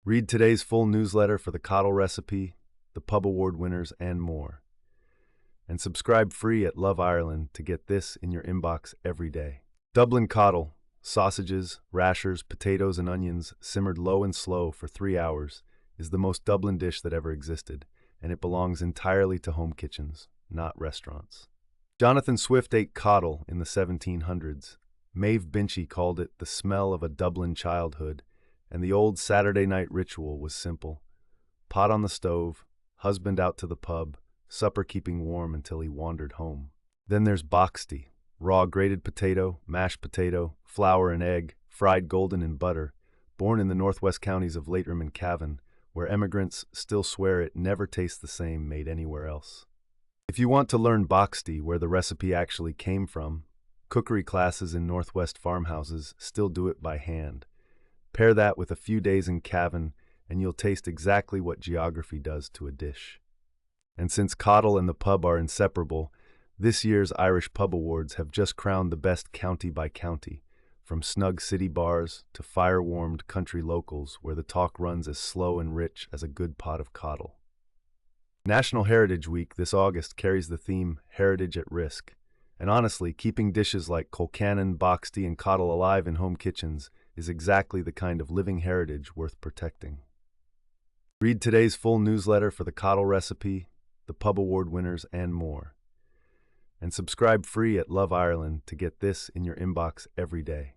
Read today's full newsletter for the Coddle recipe, the pub award winners, and more. And subscribe free at Love Ireland to get this in your inbox every day. Dublin Coddle, sausages, rashers, potatoes, and onions simmered low and slow for 3 hours, is the most Dublin dish that ever existed, and it belongs entirely to home kitchens, not restaurants. Jonathan Swift ate coddle in the 1700s. Maeve Binchy called it the smell of a Dublin childhood, and the old Saturday night ritual was simple. Pot on the stove, husband out to the pub, supper keeping warm until he wandered home. Then there's Boxty, raw grated potato, mashed potato, flour and egg, fried golden in butter, born in the northwest counties of Leitrim and Cavan, where emigrants still swear it never tastes the same made anywhere else. If you want to learn Boxty, where the recipe actually came from, cookery classes in northwest farmhouses still do it by hand. Pair that with a few days in Cavan, and you'll taste exactly what geography does to a dish. And since Coddle and the pub are inseparable, this year's Irish Pub Awards have just crowned the best county by county, from snug city bars to fire-warmed country locals where the talk runs as slow and rich as a good pot of coddle. National Heritage Week this August carries the theme Heritage at Risk, and honestly, keeping dishes like colcannon, boxty, and coddle alive in home kitchens is exactly the kind of living heritage worth protecting. Read today's full newsletter for the Coddle recipe, the pub award winners, and more. And subscribe free at Love Ireland to get this in your inbox every day.